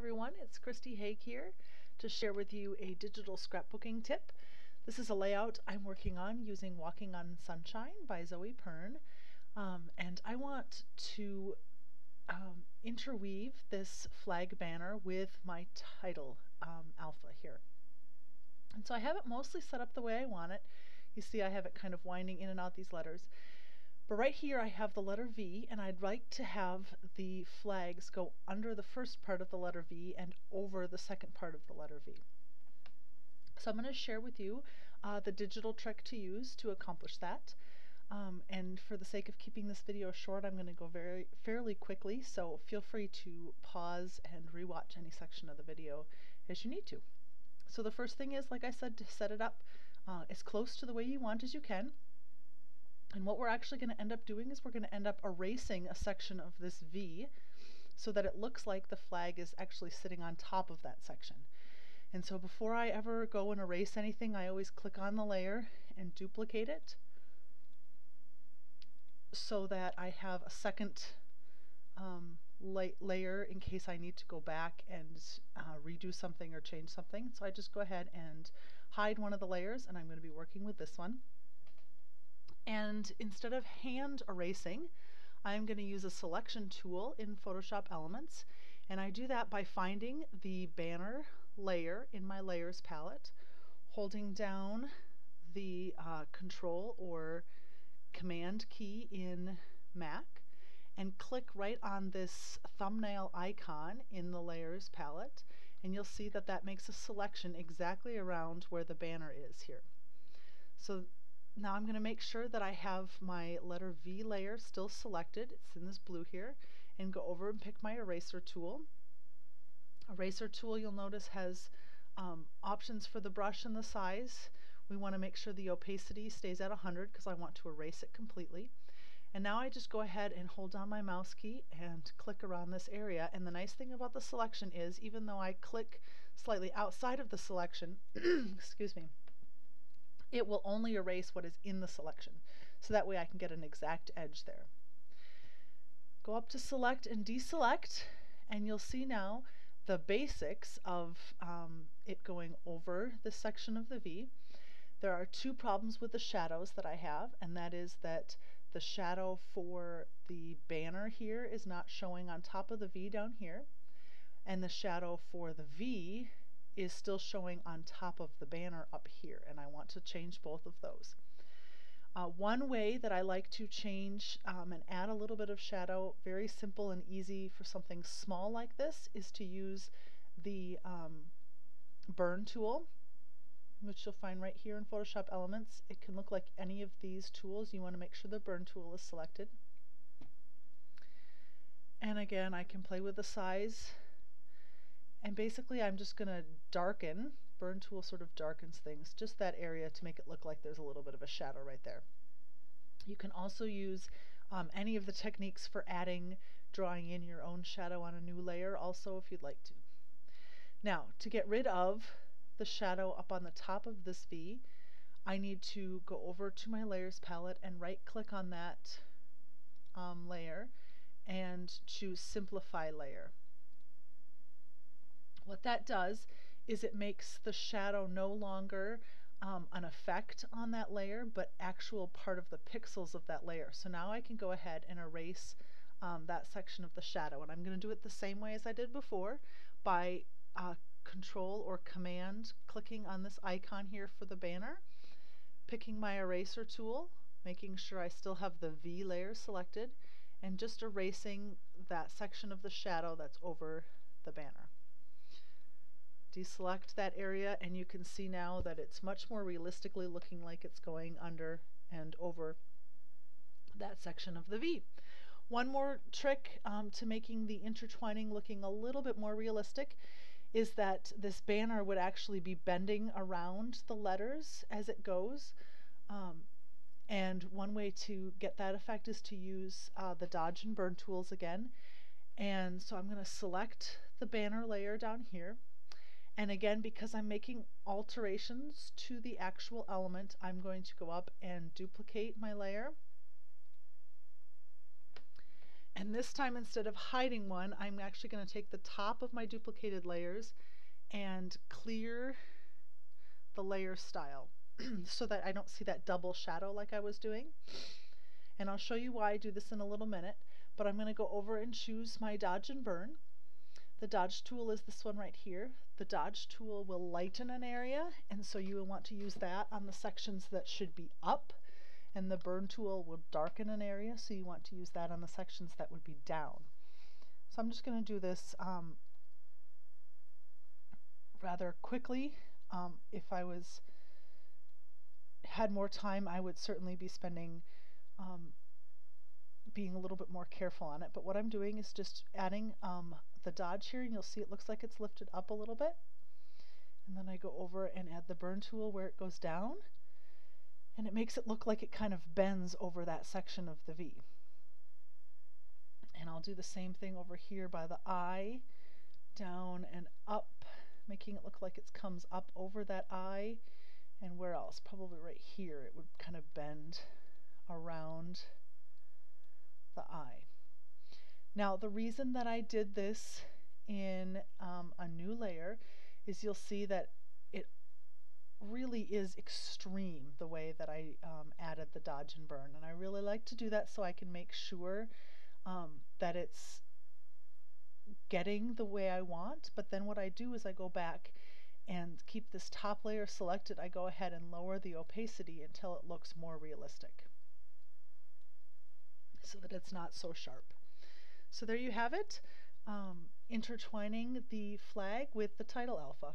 everyone, it's Christy Haig here to share with you a digital scrapbooking tip. This is a layout I'm working on using Walking on Sunshine by Zoe Pern, and I want to interweave this flag banner with my title alpha here. And so I have it mostly set up the way I want it. You see I have it kind of winding in and out these letters. But right here I have the letter V, and I'd like to have the flags go under the first part of the letter V and over the second part of the letter V. So I'm going to share with you the digital trick to use to accomplish that. And for the sake of keeping this video short, I'm going to go fairly quickly, so feel free to pause and rewatch any section of the video as you need to. So the first thing is, like I said, to set it up as close to the way you want as you can. And what we're actually going to end up doing is we're going to end up erasing a section of this V so that it looks like the flag is actually sitting on top of that section. And so before I ever go and erase anything, I always click on the layer and duplicate it so that I have a second layer in case I need to go back and redo something or change something. So I just go ahead and hide one of the layers, and I'm going to be working with this one. And instead of hand erasing, I'm going to use a selection tool in Photoshop Elements, and I do that by finding the banner layer in my layers palette, holding down the Control or Command key in Mac, and click right on this thumbnail icon in the layers palette, and you'll see that that makes a selection exactly around where the banner is here. So now I'm going to make sure that I have my letter V layer still selected. It's in this blue here, and go over and pick my eraser tool. Eraser tool, you'll notice, has options for the brush and the size. We want to make sure the opacity stays at 100 because I want to erase it completely. And now I just go ahead and hold down my mouse key and click around this area. And the nice thing about the selection is, even though I click slightly outside of the selection, excuse me, it will only erase what is in the selection, so that way I can get an exact edge there. Go up to select and deselect, and you'll see now the basics of it going over this section of the V. There are two problems with the shadows that I have, and that is that the shadow for the banner here is not showing on top of the V down here, and the shadow for the V is still showing on top of the banner up here, and I want to change both of those. One way that I like to change and add a little bit of shadow, very simple and easy for something small like this, is to use the burn tool, which you'll find right here in Photoshop Elements. It can look like any of these tools. You want to make sure the burn tool is selected. And again, I can play with the size. And basically I'm just going to darken, burn tool sort of darkens things, just that area to make it look like there's a little bit of a shadow right there. You can also use any of the techniques for adding, drawing in your own shadow on a new layer also if you'd like to. Now, to get rid of the shadow up on the top of this V, I need to go over to my layers palette and right click on that layer and choose Simplify Layer. What that does is it makes the shadow no longer an effect on that layer, but actual part of the pixels of that layer. So now I can go ahead and erase that section of the shadow, and I'm going to do it the same way as I did before by Control or Command clicking on this icon here for the banner, picking my eraser tool, making sure I still have the V layer selected, and just erasing that section of the shadow that's over the banner. Deselect that area, and you can see now that it's much more realistically looking like it's going under and over that section of the V. One more trick to making the intertwining looking a little bit more realistic is that this banner would actually be bending around the letters as it goes. And one way to get that effect is to use the dodge and burn tools again. And so I'm going to select the banner layer down here. And again, because I'm making alterations to the actual element, I'm going to go up and duplicate my layer And this time, instead of hiding one, I'm actually going to take the top of my duplicated layers and clear the layer style so that I don't see that double shadow like I was doing. And I'll show you why I do this in a little minute, but I'm going to go over and choose my dodge and burn. The dodge tool is this one right here. The dodge tool will lighten an area, and so you will want to use that on the sections that should be up, and the burn tool will darken an area, so you want to use that on the sections that would be down. So I'm just going to do this rather quickly. If I had more time, I would certainly be spending being a little bit more careful on it, but what I'm doing is just adding the dodge here, and you'll see it looks like it's lifted up a little bit, and then I go over and add the burn tool where it goes down, and it makes it look like it kind of bends over that section of the V. And I'll do the same thing over here by the eye, down and up, making it look like it comes up over that eye, and where else? Probably right here it would kind of bend around the eye. Now the reason that I did this in a new layer is you'll see that it really is extreme the way that I added the dodge and burn, and I really like to do that so I can make sure that it's getting the way I want. But then what I do is I go back and keep this top layer selected. I go ahead and lower the opacity until it looks more realistic, so that it's not so sharp. So there you have it, intertwining the flag with the title alpha.